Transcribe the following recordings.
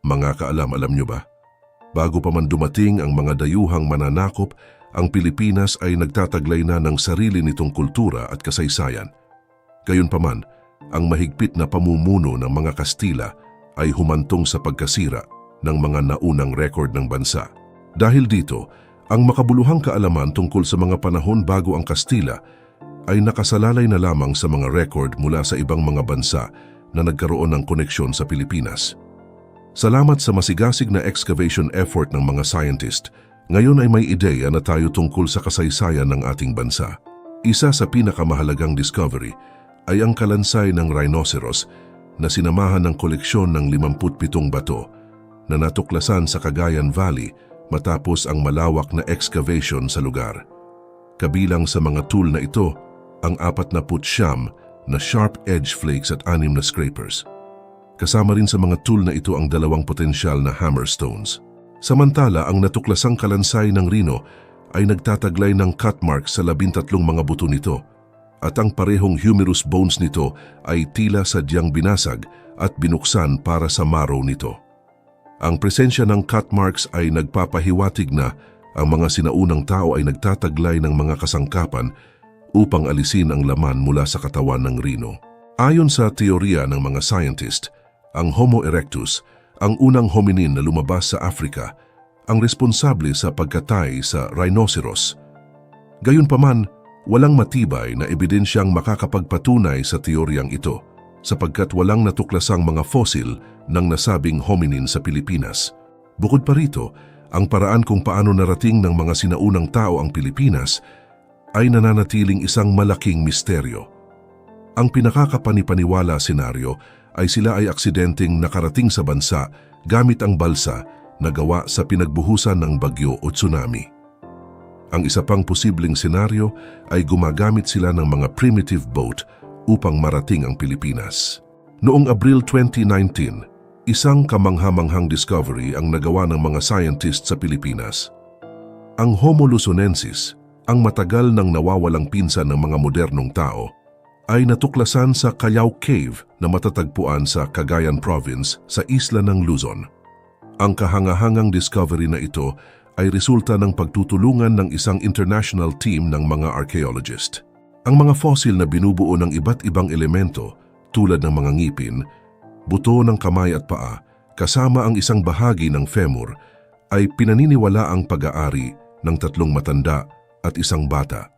Mga kaalam, alam nyo ba? Bago pa man dumating ang mga dayuhang mananakop, ang Pilipinas ay nagtataglay na ng sarili nitong kultura at kasaysayan. Gayunpaman, ang mahigpit na pamumuno ng mga Kastila ay humantong sa pagkasira ng mga naunang record ng bansa. Dahil dito, ang makabuluhang kaalaman tungkol sa mga panahon bago ang Kastila ay nakasalalay na lamang sa mga record mula sa ibang mga bansa na nagkaroon ng koneksyon sa Pilipinas. Salamat sa masigasig na excavation effort ng mga scientist, ngayon ay may ideya na tayo tungkol sa kasaysayan ng ating bansa. Isa sa pinakamahalagang discovery ay ang kalansay ng rhinoceros na sinamahan ng koleksyon ng 57 bato na natuklasan sa Cagayan Valley matapos ang malawak na excavation sa lugar. Kabilang sa mga tool na ito, ang 49 na sharp edge flakes at 6 na scrapers. Kasama rin sa mga tool na ito ang 2 potensyal na hammerstones. Samantala, ang natuklasang kalansay ng rhino ay nagtataglay ng cut marks sa 13 mga buto nito at ang parehong humerus bones nito ay tila sadyang binasag at binuksan para sa marrow nito. Ang presensya ng cut marks ay nagpapahiwatig na ang mga sinaunang tao ay nagtataglay ng mga kasangkapan upang alisin ang laman mula sa katawan ng rhino. Ayon sa teorya ng mga scientist, ang Homo erectus, ang unang hominin na lumabas sa Africa, ang responsable sa pagkatay sa rhinoceros. Gayunpaman, walang matibay na ebidensyang makakapagpatunay sa teoryang ito sapagkat walang natuklasang mga fossil ng nasabing hominin sa Pilipinas. Bukod pa rito, ang paraan kung paano narating ng mga sinaunang tao ang Pilipinas ay nananatiling isang malaking misteryo. Ang pinakakapanipaniwala senaryo ay sila ay aksidenteng nakarating sa bansa gamit ang balsa na gawa sa pinagbuhusan ng bagyo o tsunami. Ang isa pang posibleng senaryo ay gumagamit sila ng mga primitive boat upang marating ang Pilipinas. Noong Abril 2019, isang kamanghamanghang discovery ang nagawa ng mga scientists sa Pilipinas. Ang Homo luzonensis, ang matagal nang nawawalang pinsan ng mga modernong tao, ay natuklasan sa Callao Cave na matatagpuan sa Cagayan Province sa isla ng Luzon. Ang kahangahangang discovery na ito ay resulta ng pagtutulungan ng isang international team ng mga archaeologist. Ang mga fossil na binubuo ng iba't ibang elemento tulad ng mga ngipin, buto ng kamay at paa, kasama ang isang bahagi ng femur, ay pinaniniwala ang pag-aari ng 3 matanda at 1 bata.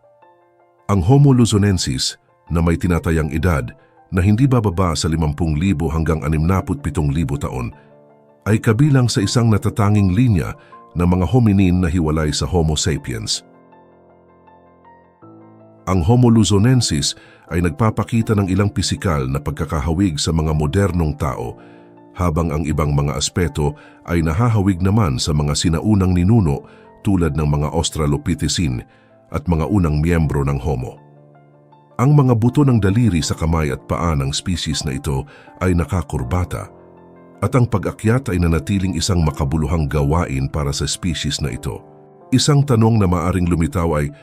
Ang Homo luzonensis na may tinatayang edad na hindi bababa sa 50,000 hanggang 67,000 taon, ay kabilang sa isang natatanging linya ng mga hominin na hiwalay sa Homo sapiens. Ang Homo luzonensis ay nagpapakita ng ilang pisikal na pagkakahawig sa mga modernong tao, habang ang ibang mga aspeto ay nahahawig naman sa mga sinaunang ninuno tulad ng mga Australopithecine at mga unang miyembro ng Homo. Ang mga buto ng daliri sa kamay at paa ng species na ito ay nakakurbata at ang pag-akyat ay nanatiling isang makabuluhang gawain para sa species na ito. Isang tanong na maaring lumitaw ay,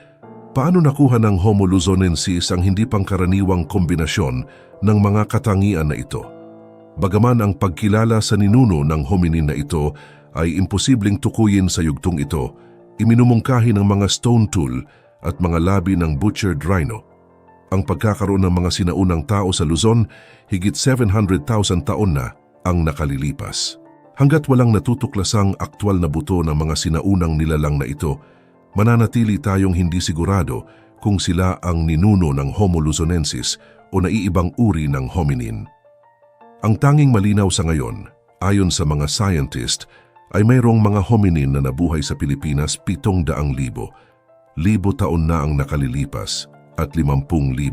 paano nakuha ng Homo luzonensis ang hindi pangkaraniwang kombinasyon ng mga katangian na ito? Bagaman ang pagkilala sa ninuno ng hominin na ito ay imposibleng tukuyin sa yugtong ito, iminumungkahi ng mga stone tool at mga labi ng butchered rhino. Ang pagkakaroon ng mga sinaunang tao sa Luzon, higit 700,000 taon na ang nakalilipas. Hanggat walang natutuklasang aktwal na buto ng mga sinaunang nilalang na ito, mananatili tayong hindi sigurado kung sila ang ninuno ng Homo luzonensis o naiibang uri ng hominin. Ang tanging malinaw sa ngayon, ayon sa mga scientist, ay mayroong mga hominin na nabuhay sa Pilipinas 700,000. 1,000 taon na ang nakalilipas at 50,000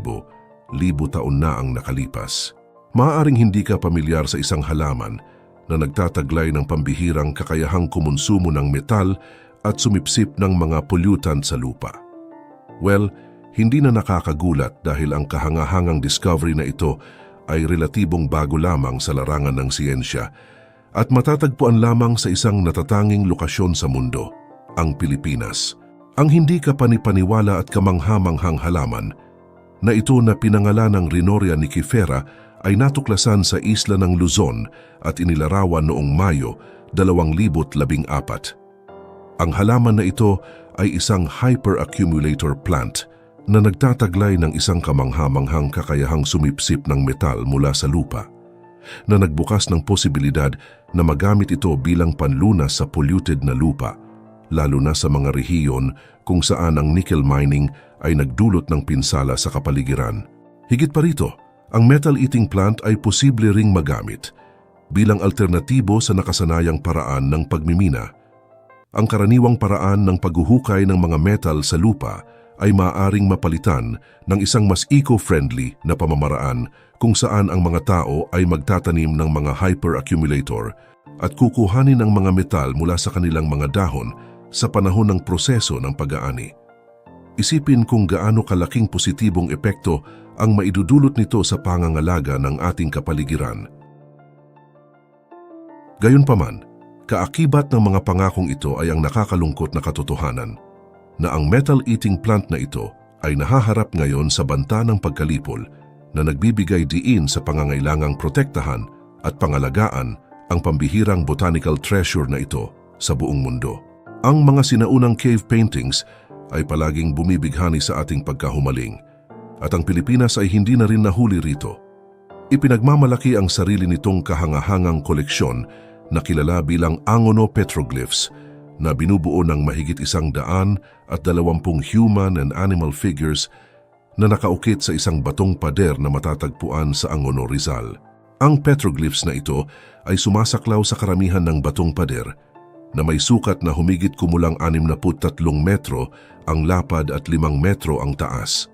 taon na ang nakalipas. Maaaring hindi ka pamilyar sa isang halaman na nagtataglay ng pambihirang kakayahang kumonsumo ng metal at sumipsip ng mga pollutant sa lupa. Well, hindi na nakakagulat dahil ang kahangahangang discovery na ito ay relatibong bago lamang sa larangan ng siyensya at matatagpuan lamang sa isang natatanging lokasyon sa mundo, ang Pilipinas. Ang hindi kapanipaniwala at kamanghamanghang halaman na ito na pinangalan ng Rhinorrhea nichifera ay natuklasan sa isla ng Luzon at inilarawan noong Mayo 2014. Ang halaman na ito ay isang hyperaccumulator plant na nagtataglay ng isang kamangha-manghang kakayahang sumipsip ng metal mula sa lupa, na nagbukas ng posibilidad na magamit ito bilang panlunas sa polluted na lupa, lalo na sa mga rehiyon kung saan ang nickel mining ay nagdulot ng pinsala sa kapaligiran. Higit pa rito, ang metal-eating plant ay posible ring magamit bilang alternatibo sa nakasanayang paraan ng pagmimina. Ang karaniwang paraan ng paghuhukay ng mga metal sa lupa ay maaaring mapalitan ng isang mas eco-friendly na pamamaraan kung saan ang mga tao ay magtatanim ng mga hyperaccumulator at kukuhanin ang mga metal mula sa kanilang mga dahon sa panahon ng proseso ng pag-aani. Isipin kung gaano kalaking positibong epekto ang maidudulot nito sa pangangalaga ng ating kapaligiran. Gayunpaman, kaakibat ng mga pangakong ito ay ang nakakalungkot na katotohanan na ang metal-eating plant na ito ay nahaharap ngayon sa banta ng pagkalipol na nagbibigay diin sa pangangailangang protektahan at pangalagaan ang pambihirang botanical treasure na ito sa buong mundo. Ang mga sinaunang cave paintings ay palaging bumibighani sa ating pagkahumaling at ang Pilipinas ay hindi na rin nahuli rito. Ipinagmamalaki ang sarili nitong kahangahangang koleksyon na kilala bilang Angono Petroglyphs na binubuo ng mahigit 120 human and animal figures na nakaukit sa isang batong pader na matatagpuan sa Angono, Rizal. Ang petroglyphs na ito ay sumasaklaw sa karamihan ng batong pader na may sukat na humigit kumulang 63 metro ang lapad at 5 metro ang taas.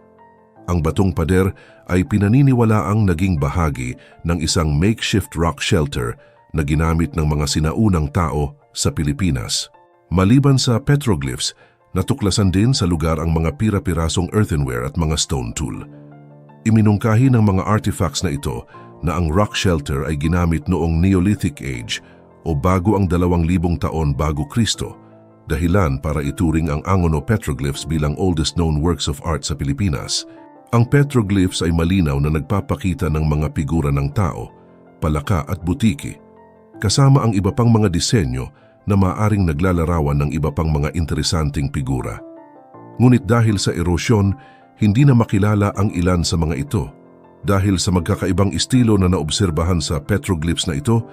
Ang batong pader ay pinaniniwalaang naging bahagi ng isang makeshift rock shelter na ginamit ng mga sinaunang tao sa Pilipinas. Maliban sa petroglyphs, natuklasan din sa lugar ang mga pira-pirasong earthenware at mga stone tool. Iminungkahi ng mga artifacts na ito na ang rock shelter ay ginamit noong Neolithic Age o bago ang 2,000 taon bago Kristo, dahilan para ituring ang Angono Petroglyphs bilang oldest known works of art sa Pilipinas. Ang petroglyphs ay malinaw na nagpapakita ng mga figura ng tao, palaka at butiki, kasama ang iba pang mga disenyo na maaring naglalarawan ng iba pang mga interesanting figura. Ngunit dahil sa erosyon, hindi na makilala ang ilan sa mga ito. Dahil sa magkakaibang estilo na naobserbahan sa petroglyphs na ito,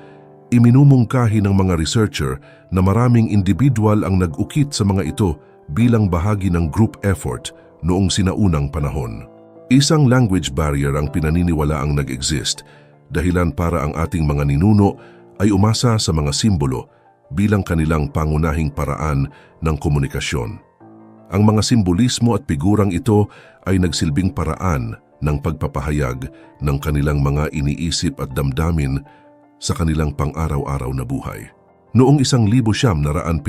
iminumungkahi ng mga researcher na maraming individual ang nag-ukit sa mga ito bilang bahagi ng group effort noong sinaunang panahon. Isang language barrier ang pinaniniwalaang nag-exist, dahilan para ang ating mga ninuno ay umasa sa mga simbolo bilang kanilang pangunahing paraan ng komunikasyon. Ang mga simbolismo at figurang ito ay nagsilbing paraan ng pagpapahayag ng kanilang mga iniisip at damdamin sa kanilang pang-araw-araw na buhay. Noong 1973,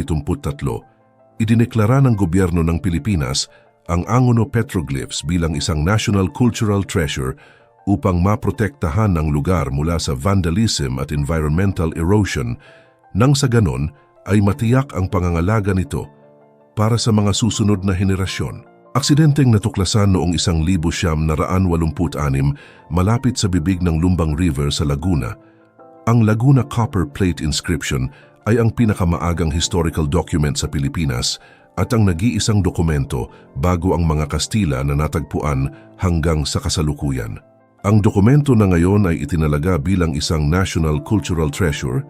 idineklara ng gobyerno ng Pilipinas ang Angono Petroglyphs bilang isang National Cultural Treasure upang maprotektahan ang lugar mula sa vandalism at environmental erosion, nang sa ganon ay matiyak ang pangangalaga nito para sa mga susunod na henerasyon. Aksidenteng natuklasan noong 1986 malapit sa bibig ng Lumbang River sa Laguna. Ang Laguna Copper Plate Inscription ay ang pinakamaagang historical document sa Pilipinas at ang nag-iisang dokumento bago ang mga Kastila na natagpuan hanggang sa kasalukuyan. Ang dokumento na ngayon ay itinalaga bilang isang National Cultural Treasure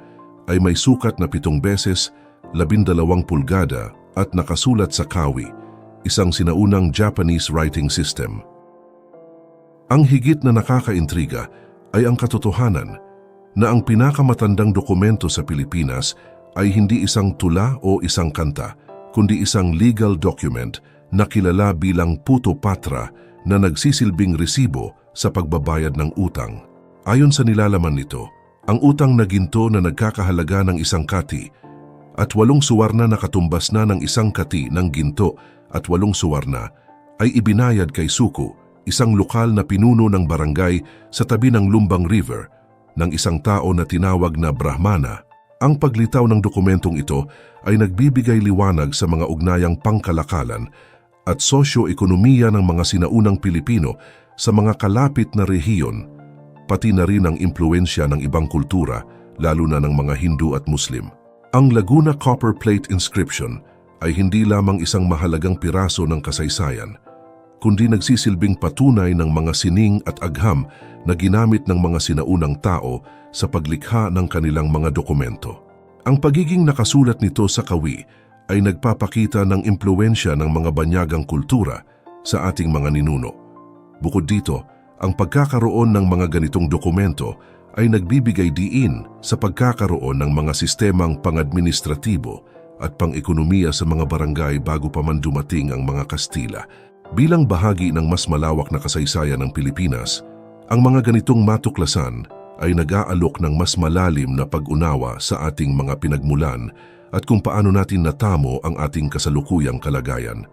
ay may sukat na 7 beses 12 pulgada at nakasulat sa kawi, isang sinaunang Japanese writing system. Ang higit na nakakaintriga ay ang katotohanan na ang pinakamatandang dokumento sa Pilipinas ay hindi isang tula o isang kanta, kundi isang legal document na kilala bilang Puto Patra na nagsisilbing resibo sa pagbabayad ng utang. Ayon sa nilalaman nito, ang utang na ginto na nagkakahalaga ng 1 kati at 8 suwarna na katumbas na ng 1 kati ng ginto at 8 suwarna ay ibinayad kay Suko, isang lokal na pinuno ng barangay sa tabi ng Lumbang River, ng isang tao na tinawag na Brahmana. Ang paglitaw ng dokumentong ito ay nagbibigay liwanag sa mga ugnayang pangkalakalan at sosyo-ekonomiya ng mga sinaunang Pilipino sa mga kalapit na rehiyon pati na rin ang impluensya ng ibang kultura, lalo na ng mga Hindu at Muslim. Ang Laguna Copper Plate Inscription ay hindi lamang isang mahalagang piraso ng kasaysayan, kundi nagsisilbing patunay ng mga sining at agham na ginamit ng mga sinaunang tao sa paglikha ng kanilang mga dokumento. Ang pagiging nakasulat nito sa kawi ay nagpapakita ng impluensya ng mga banyagang kultura sa ating mga ninuno. Bukod dito, ang pagkakaroon ng mga ganitong dokumento ay nagbibigay diin sa pagkakaroon ng mga sistemang pang-administratibo at pang-ekonomiya sa mga barangay bago pa man dumating ang mga Kastila. Bilang bahagi ng mas malawak na kasaysayan ng Pilipinas, ang mga ganitong matuklasan ay nag-aalok ng mas malalim na pag-unawa sa ating mga pinagmulan at kung paano natin natamo ang ating kasalukuyang kalagayan.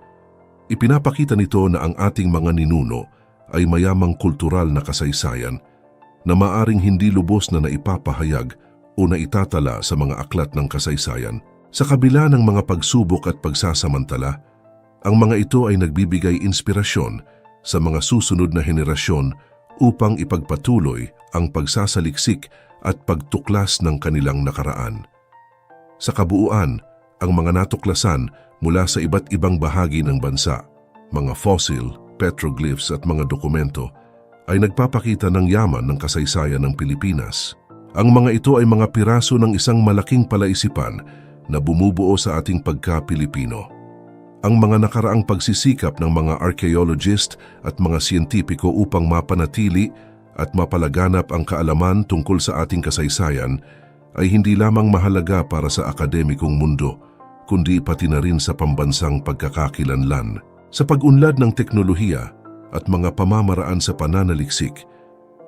Ipinapakita nito na ang ating mga ninuno ay mayamang kultural na kasaysayan na maaring hindi lubos na naipapahayag o naitatala sa mga aklat ng kasaysayan. Sa kabila ng mga pagsubok at pagsasamantala, ang mga ito ay nagbibigay inspirasyon sa mga susunod na henerasyon upang ipagpatuloy ang pagsasaliksik at pagtuklas ng kanilang nakaraan. Sa kabuuan, ang mga natuklasan mula sa iba't ibang bahagi ng bansa, mga fossil, petroglyphs at mga dokumento, ay nagpapakita ng yaman ng kasaysayan ng Pilipinas. Ang mga ito ay mga piraso ng isang malaking palaisipan na bumubuo sa ating pagka-Pilipino. Ang mga nakaraang pagsisikap ng mga archaeologist at mga siyentipiko upang mapanatili at mapalaganap ang kaalaman tungkol sa ating kasaysayan ay hindi lamang mahalaga para sa akademikong mundo, kundi pati na rin sa pambansang pagkakakilanlan. Sa pag-unlad ng teknolohiya at mga pamamaraan sa pananaliksik,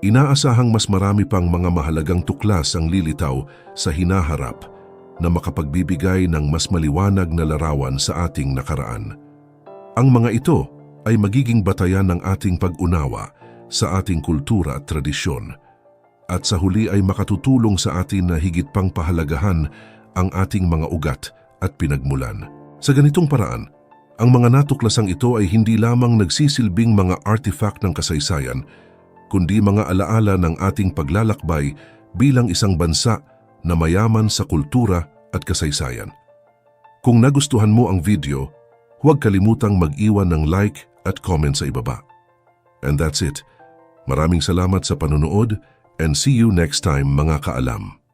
inaasahang mas marami pang mga mahalagang tuklas ang lilitaw sa hinaharap na makapagbibigay ng mas maliwanag na larawan sa ating nakaraan. Ang mga ito ay magiging batayan ng ating pag-unawa sa ating kultura at tradisyon, at sa huli ay makatutulong sa atin na higit pang pahalagahan ang ating mga ugat at pinagmulan. Sa ganitong paraan, ang mga natuklasang ito ay hindi lamang nagsisilbing mga artifact ng kasaysayan, kundi mga alaala ng ating paglalakbay bilang isang bansa na mayaman sa kultura at kasaysayan. Kung nagustuhan mo ang video, huwag kalimutang mag-iwan ng like at comment sa ibaba. And that's it. Maraming salamat sa panonood and see you next time mga kaalam.